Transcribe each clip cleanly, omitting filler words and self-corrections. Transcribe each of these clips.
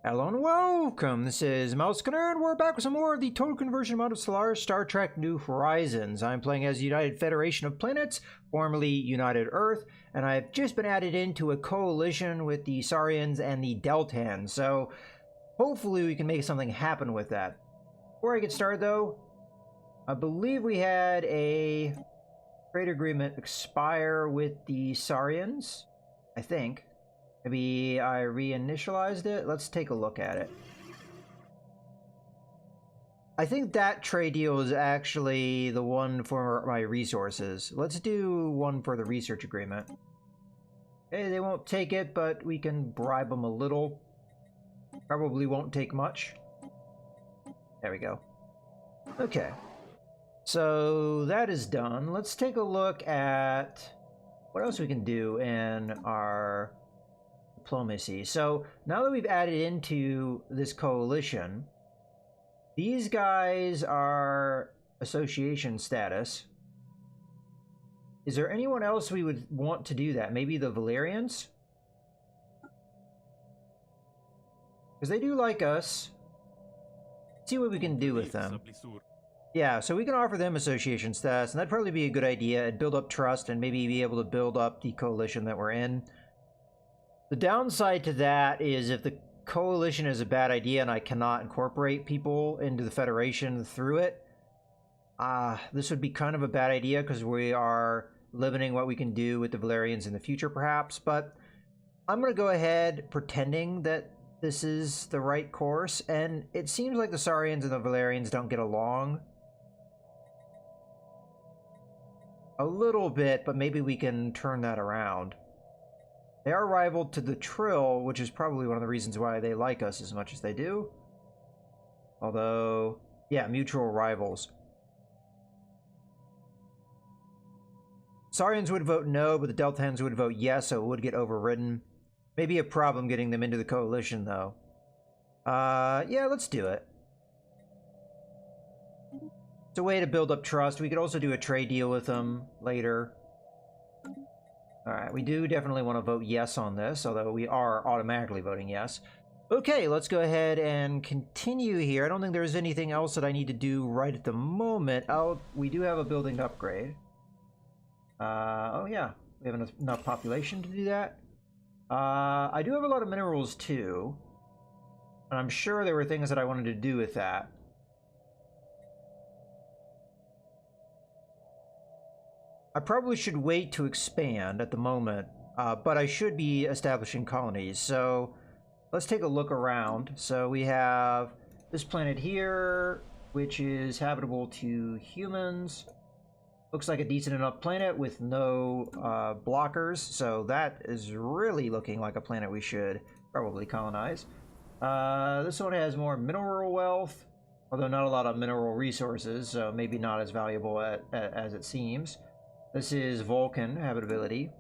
Hello and welcome, this is Mousegunner, and we're back with some more of the total conversion mod of Stellaris Star Trek New Horizons. I'm playing as the United Federation of Planets, formerly United Earth, and I've just been added into a coalition with the Saurians and the Deltans, so hopefully we can make something happen with that. Before I get started though, I believe we had a trade agreement expire with the Saurians, I think. Maybe I reinitialized it. Let's take a look at it. I think that trade deal is actually the one for my resources. Let's do one for the research agreement. Okay, they won't take it, but we can bribe them a little. Probably won't take much. There we go. Okay. So that is done. Let's take a look at what else we can do in our diplomacy. So now that we've added into this coalition, these guys are association status. Is there anyone else we would want to do that? Maybe the Valerians? Because they do like us. Let's see what we can do with them. Yeah, so we can offer them association status, and that'd probably be a good idea. It'd build up trust and maybe be able to build up the coalition that we're in. The downside to that is if the coalition is a bad idea and I cannot incorporate people into the Federation through it, this would be kind of a bad idea because we are limiting what we can do with the Valerians in the future, perhaps. But I'm going to go ahead pretending that this is the right course, and it seems like the Saurians and the Valerians don't get along a little bit, but maybe we can turn that around. They are rivaled to the Trill, which is probably one of the reasons why they like us as much as they do. Although, yeah, mutual rivals. Saurians would vote no, but the Deltans would vote yes, so it would get overridden. Maybe a problem getting them into the coalition, though. Yeah, let's do it. It's a way to build up trust. We could also do a trade deal with them later. Alright, we do definitely want to vote yes on this, although we are automatically voting yes. Okay, let's go ahead and continue here. I don't think there's anything else that I need to do right at the moment. Oh, we do have a building to upgrade. Oh yeah, we have enough population to do that. I do have a lot of minerals too, and I'm sure there were things that I wanted to do with that. I probably should wait to expand at the moment, but I should be establishing colonies. So let's take a look around. So we have this planet here, which is habitable to humans. Looks like a decent enough planet with no blockers. So that is really looking like a planet we should probably colonize. This one has more mineral wealth, although not a lot of mineral resources, so maybe not as valuable as it seems. This is Vulcan habitability.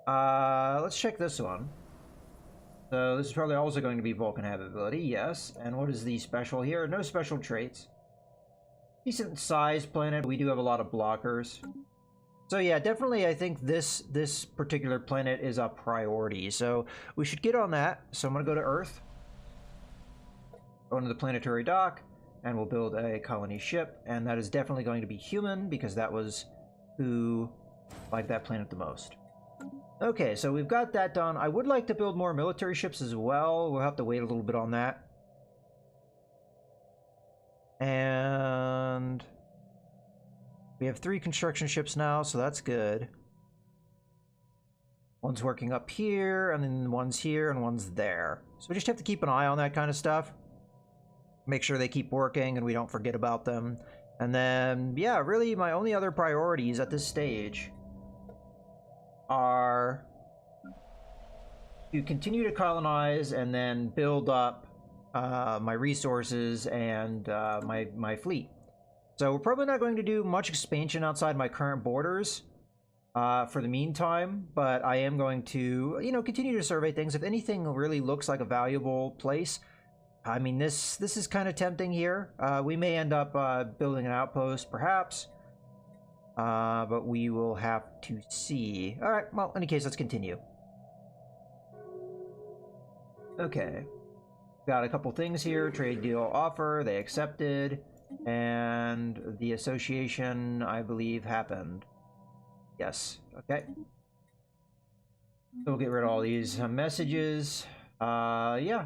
Let's check this one. So this is probably also going to be Vulcan habitability, yes. And what is the special here? No special traits. Decent sized planet. We do have a lot of blockers. So yeah, definitely I think this particular planet is a priority. So we should get on that. So I'm going to go to Earth. Go into the planetary dock. And we'll build a colony ship, and that is definitely going to be human, because that was who liked that planet the most. Okay, so we've got that done. I would like to build more military ships as well. We'll have to wait a little bit on that. And we have 3 construction ships now, so that's good. One's working up here, and then one's here, and one's there. So we just have to keep an eye on that kind of stuff. Make sure they keep working and we don't forget about them. And then, yeah, really my only other priorities at this stage are to continue to colonize and then build up my resources and my fleet. So we're probably not going to do much expansion outside my current borders for the meantime, but I am going to, you know, continue to survey things. If anything really looks like a valuable place, I mean, this is kind of tempting here. We may end up building an outpost, perhaps. But we will have to see. All right, well, in any case, let's continue. Okay. Got a couple things here. Trade deal offer. They accepted. And the association, I believe, happened. Yes. Okay. So we'll get rid of all these messages. Yeah.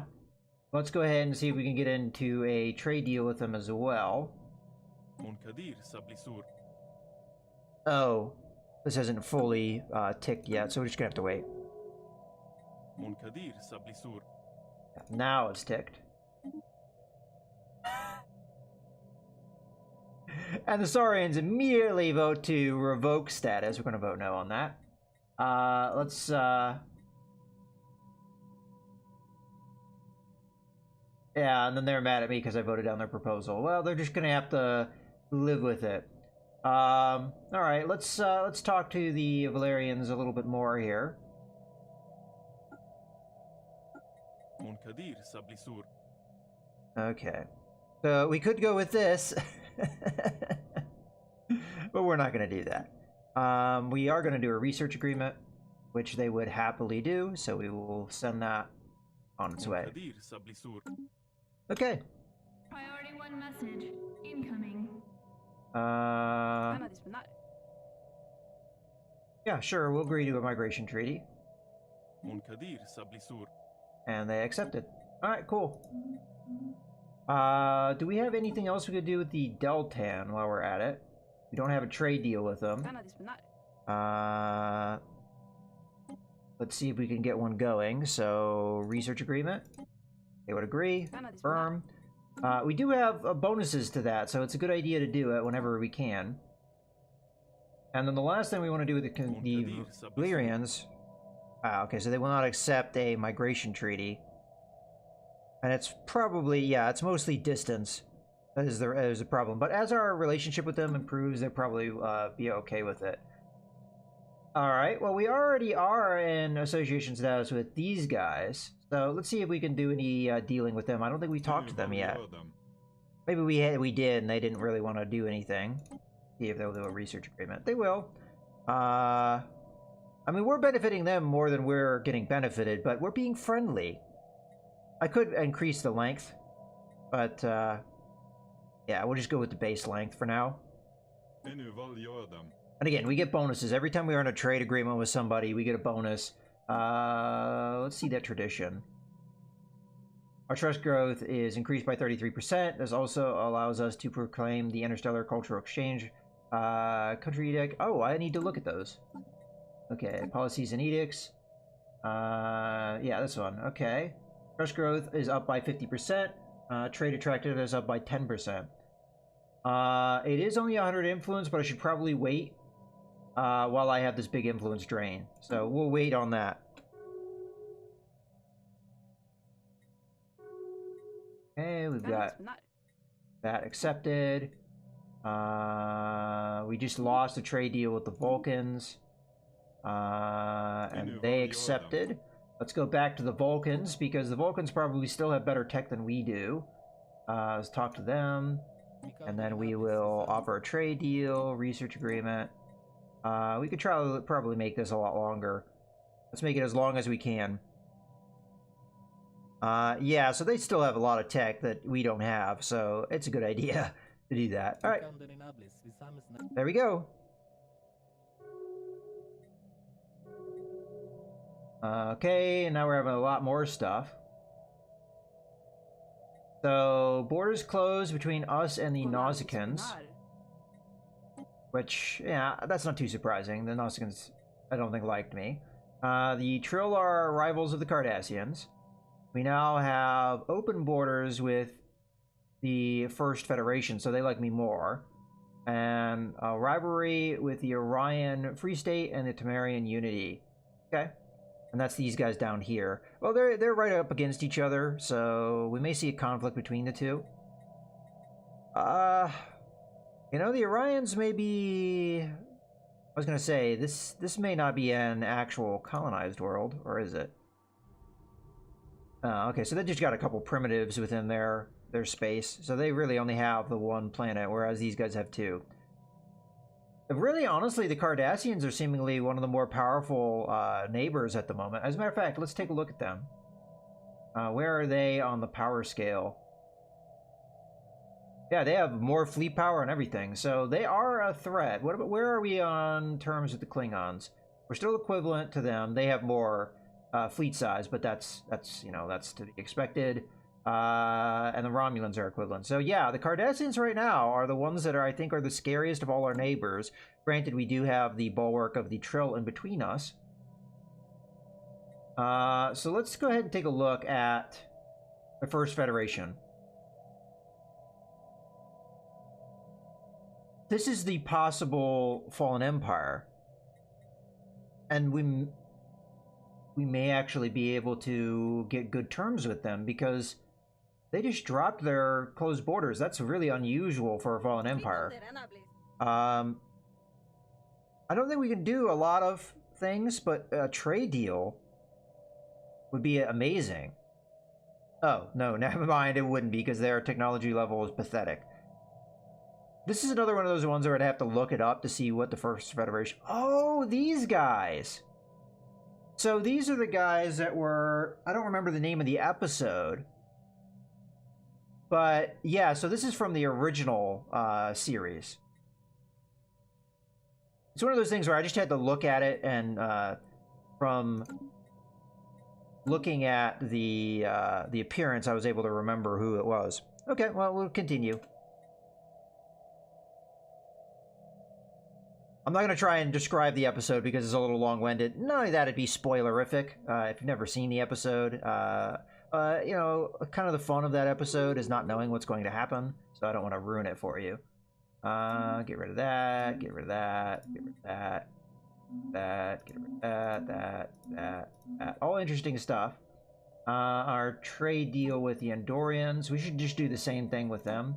Let's go ahead and see if we can get into a trade deal with them as well. Oh, this hasn't fully ticked yet, so we're just gonna have to wait. Now it's ticked. And the Saurians immediately vote to revoke status. We're gonna vote no on that. Let's yeah, and then they're mad at me because I voted down their proposal. Well, they're just gonna have to live with it. All right, let's talk to the Valerians a little bit more here. Okay, so we could go with this, but we're not gonna do that. We are gonna do a research agreement, which they would happily do. So we will send that on its way. Okay. Priority 1 message incoming. Yeah, sure, we'll agree to a migration treaty. And they accepted. Alright, cool. Do we have anything else we could do with the Deltan while we're at it? We don't have a trade deal with them. Let's see if we can get one going. So, research agreement. They would agree. Confirm. We do have bonuses to that, so it's a good idea to do it whenever we can. And then the last thing we want to do with the Valerians... okay, so they will not accept a migration treaty. And it's probably, yeah, it's mostly distance. That is the problem. But as our relationship with them improves, they'll probably be okay with it. Alright, well, we already are in association status with these guys. So let's see if we can do any dealing with them. I don't think we talked to them yet. Maybe we did and they didn't really want to do anything. See if they'll do a research agreement. They will. I mean, we're benefiting them more than we're getting benefited, but we're being friendly. I could increase the length, but yeah, we'll just go with the base length for now. And again, we get bonuses. Every time we are in a trade agreement with somebody, we get a bonus. Let's see that tradition. Our trust growth is increased by 33%. This also allows us to proclaim the Interstellar Cultural Exchange country edict. Oh, I need to look at those. Okay, policies and edicts. Yeah, this one. Okay. Trust growth is up by 50%. Trade attractiveness is up by 10%. It is only 100 influence, but I should probably wait while I have this big influence drain. So we'll wait on that. Okay, we've got that accepted. We just lost a trade deal with the Vulcans. And they accepted. Let's go back to the Vulcans, because the Vulcans probably still have better tech than we do. Let's talk to them. And then we will offer a trade deal, research agreement. We could probably make this a lot longer. Let's make it as long as we can. Yeah, so they still have a lot of tech that we don't have, so it's a good idea to do that. Alright. There we go. Okay, and now we're having a lot more stuff. So, borders closed between us and the Nausicans. Which, yeah, that's not too surprising. The Nausicans, I don't think, liked me. The Trill are rivals of the Cardassians. We now have open borders with the First Federation, so they like me more. And a rivalry with the Orion Free State and the Temerian Unity. Okay. And that's these guys down here. Well, they're right up against each other, so we may see a conflict between the two. You know, the Orions may be... I was gonna say, this may not be an actual colonized world, or is it? Okay, so they just got a couple primitives within their space, so they really only have the one planet, whereas these guys have two. Really, honestly, the Cardassians are seemingly one of the more powerful neighbors at the moment. As a matter of fact, let's take a look at them. Where are they on the power scale? Yeah, they have more fleet power and everything, so they are a threat. Where are we on terms with the Klingons? We're still equivalent to them. They have more fleet size, but that's to be expected. And the Romulans are equivalent. So yeah, the Cardassians right now are the ones that I think are the scariest of all our neighbors. Granted, we do have the bulwark of the Trill in between us. So let's go ahead and take a look at the First Federation. This is the possible fallen empire, and we may actually be able to get good terms with them because they just dropped their closed borders. That's really unusual for a fallen empire. I don't think we can do a lot of things, but a trade deal would be amazing. Oh, no, never mind, it wouldn't be because their technology level is pathetic. This is another one of those ones where I'd have to look it up to see what the First Federation... Oh, these guys! So these are the guys that were... I don't remember the name of the episode. But, yeah, so this is from the original series. It's one of those things where I just had to look at it, and from looking at the appearance, I was able to remember who it was. Okay, well, we'll continue. I'm not going to try and describe the episode because it's a little long-winded. Not only that, it'd be spoilerific if you've never seen the episode. You know, kind of the fun of that episode is not knowing what's going to happen, so I don't want to ruin it for you. Get rid of that, get rid of that, get rid of that, get rid of that. All interesting stuff. Our trade deal with the Andorians, we should just do the same thing with them.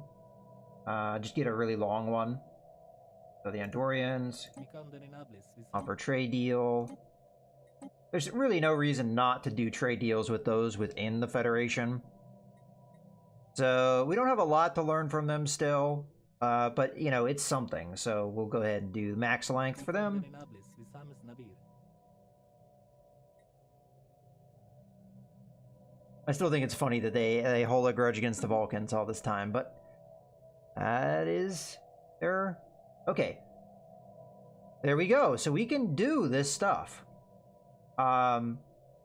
Just get a really long one. So the Andorians, offer trade deal. There's really no reason not to do trade deals with those within the Federation. So we don't have a lot to learn from them still, but you know, it's something. So we'll go ahead and do max length for them. I still think it's funny that they hold a grudge against the Vulcans all this time, but that is their... Okay, there we go. So we can do this stuff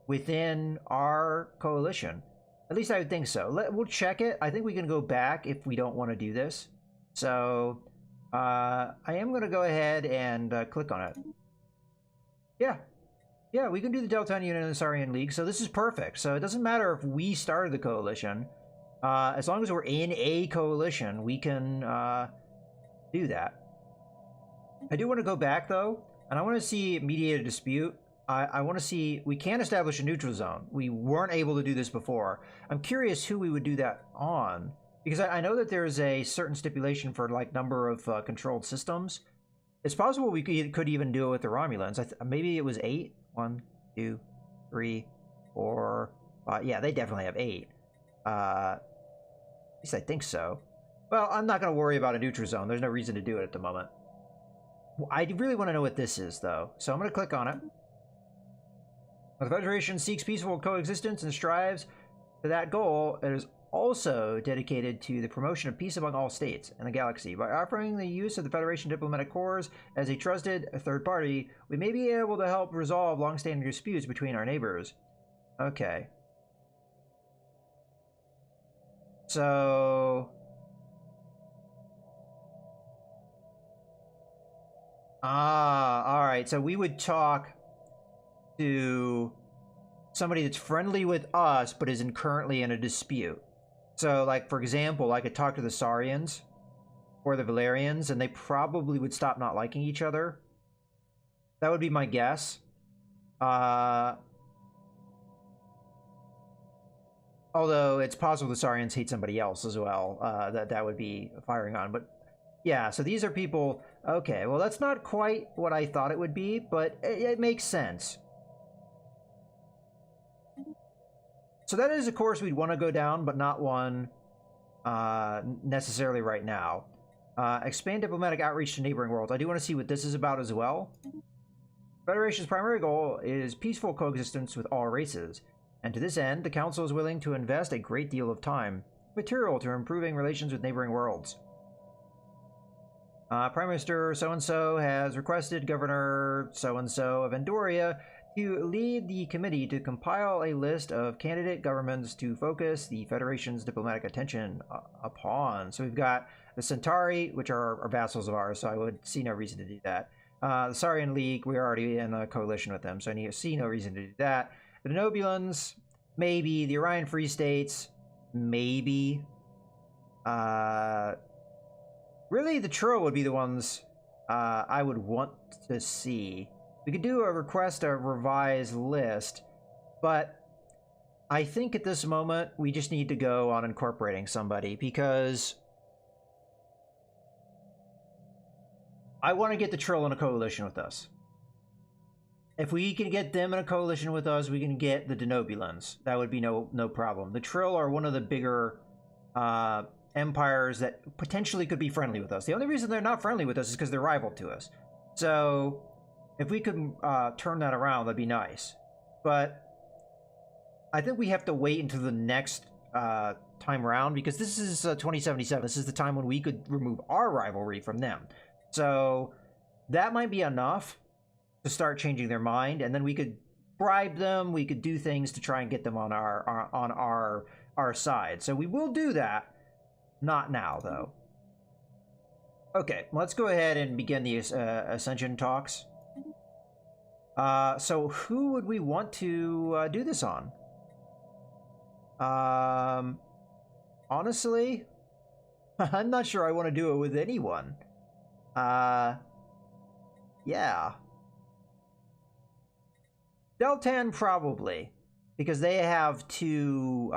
within our coalition. At least I would think so. We'll check it. I think we can go back if we don't want to do this. So I am going to go ahead and click on it. Yeah, we can do the Deltan Unit and the Saurian League. So this is perfect. So it doesn't matter if we started the coalition. As long as we're in a coalition, we can do that. I do want to go back, though, and I want to see mediated dispute. I want to see... We can establish a neutral zone. We weren't able to do this before. I'm curious who we would do that on, because I know that there's a certain stipulation for, like, number of controlled systems. It's possible we could even do it with the Romulans. Maybe it was 8? 1, 2, 3, 4, 5. Yeah, they definitely have 8. At least I think so. Well, I'm not going to worry about a neutral zone. There's no reason to do it at the moment. I really want to know what this is, though, so I'm going to click on it. The Federation seeks peaceful coexistence and strives to that goal. It is also dedicated to the promotion of peace among all states in the galaxy. By offering the use of the Federation diplomatic corps as a trusted third party, we may be able to help resolve long-standing disputes between our neighbors. Okay. So... alright, so we would talk to somebody that's friendly with us, but isn't currently in a dispute. So, like, for example, I could talk to the Saurians or the Valerians, and they probably would stop not liking each other. That would be my guess. Although, it's possible the Saurians hate somebody else as well, that would be firing on, but... Yeah, so these are people... Okay, well, that's not quite what I thought it would be, but it makes sense. So that is a course we'd want to go down, but not one necessarily right now. Expand diplomatic outreach to neighboring worlds. I do want to see what this is about as well. Federation's primary goal is peaceful coexistence with all races. And to this end, the Council is willing to invest a great deal of time, material to improving relations with neighboring worlds. Prime Minister so-and-so has requested Governor so-and-so of Andoria to lead the committee to compile a list of candidate governments to focus the Federation's diplomatic attention upon. So we've got the Centauri, which are vassals of ours, so I would see no reason to do that. The Saurian League, we're already in a coalition with them, so I see no reason to do that. The Denobulans, maybe. The Orion Free States, maybe. Really, the Trill would be the ones I would want to see. We could do a request a revised list, but I think at this moment we just need to go on incorporating somebody, because I want to get the Trill in a coalition with us. If we can get them in a coalition with us, we can get the Denobulans. That would be no problem. The Trill are one of the bigger empires that potentially could be friendly with us. The only reason they're not friendly with us is because they're rival to us. So if we could turn that around, that'd be nice. But I think we have to wait until the next time around, because this is 2077. This is the time when we could remove our rivalry from them. So that might be enough to start changing their mind, and then we could bribe them. We could do things to try and get them on our side. So we will do that. Not now, though. Okay, let's go ahead and begin the Ascension talks. So who would we want to do this on? Honestly, I'm not sure I want to do it with anyone. Yeah. Deltan probably, because they have two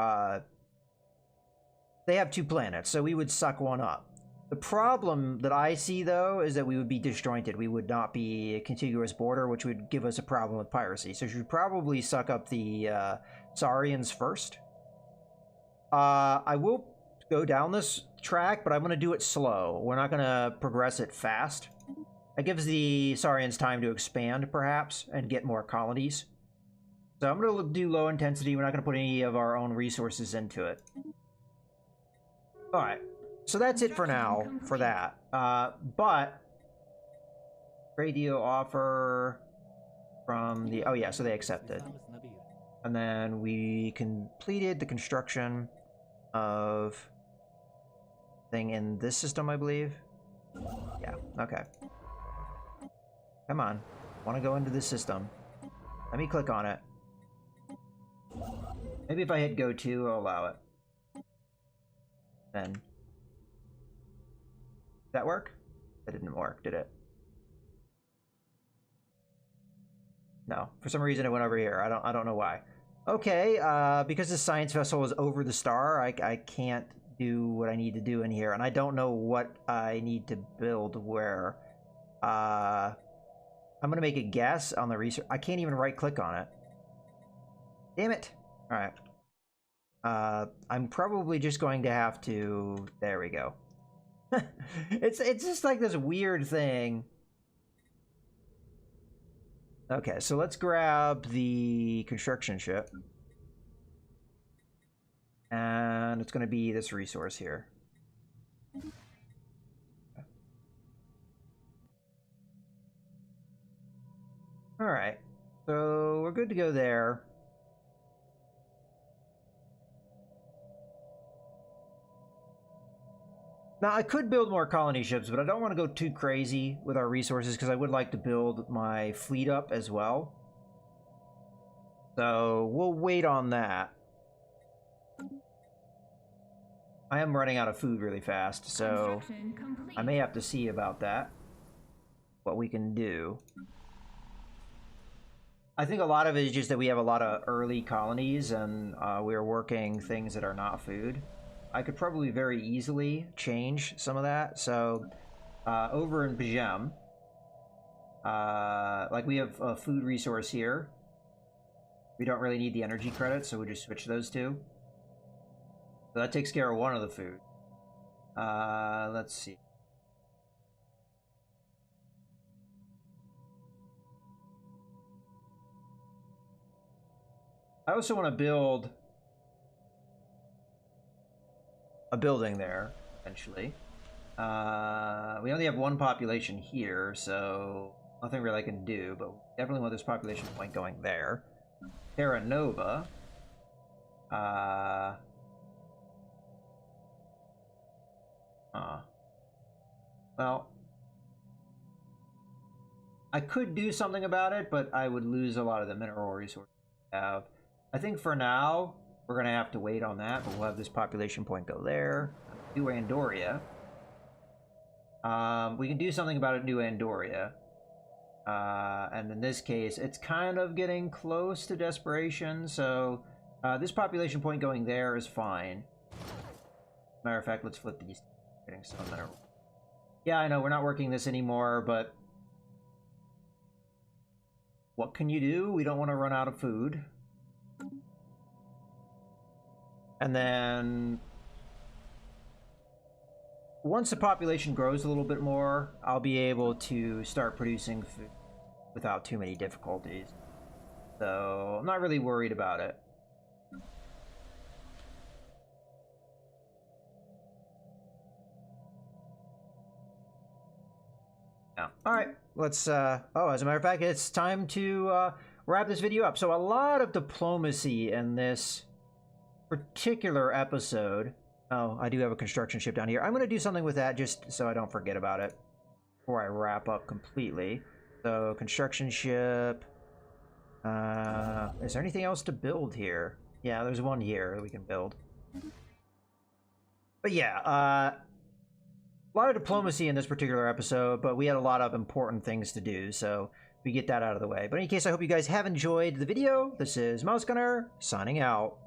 planets, so we would suck one up. The problem that I see, though, is that we would be disjointed. We would not be a contiguous border, which would give us a problem with piracy. So we should probably suck up the Saurians first. I will go down this track, but I'm going to do it slow. We're not going to progress it fast. That gives the Saurians time to expand, perhaps, and get more colonies. So I'm going to do low intensity. We're not going to put any of our own resources into it. Alright, so that's it for now, for that. But radio offer from the... Oh yeah, so they accepted. And then we completed the construction of thing in this system, I believe. Yeah, okay. Come on. Want to go into this system. Let me click on it. Maybe if I hit go to, I'll allow it. Then. Did that work? That didn't work, did it? No. For some reason it went over here. I don't know why. Okay, because the science vessel is over the star, I can't do what I need to do in here, and I don't know what I need to build where. I'm gonna make a guess on the research. I can't even right click on it. Damn it. Alright. I'm probably just going to have to... There we go. It's just like this weird thing. Okay, so let's grab the construction ship. And it's going to be this resource here. Alright, so we're good to go there. Now, I could build more colony ships, but I don't want to go too crazy with our resources because I would like to build my fleet up as well. So we'll wait on that. I am running out of food really fast, so I may have to see about that. What we can do. I think a lot of it is just that we have a lot of early colonies and we're working things that are not food. I could probably very easily change some of that. So over in Bajem, like we have a food resource here. We don't really need the energy credits, so we'll just switch those two. So that takes care of one of the food. Let's see. I also want to build a building there, eventually. We only have one population here, so nothing really I can do, but definitely want this population point going there. Terra Nova. Well, I could do something about it, but I would lose a lot of the mineral resources we have. I think for now, we're going to have to wait on that, but we'll have this population point go there. New Andoria. We can do something about it, New Andoria. And in this case, it's kind of getting close to desperation, so this population point going there is fine. Matter of fact, let's flip these. Getting some mineral. Yeah, I know, we're not working this anymore, but what can you do? We don't want to run out of food. And then once the population grows a little bit more, I'll be able to start producing food without too many difficulties. So I'm not really worried about it. Yeah. All right, let's oh, as a matter of fact, it's time to wrap this video up. So a lot of diplomacy in this particular episode. Oh, I do have a construction ship down here. I'm going to do something with that just so I don't forget about it before I wrap up completely. So construction ship. Is there anything else to build here? Yeah, there's one here that we can build. But yeah, a lot of diplomacy in this particular episode, but we had a lot of important things to do, so we get that out of the way. But in any case, I hope you guys have enjoyed the video. This is Mouse Gunner, signing out.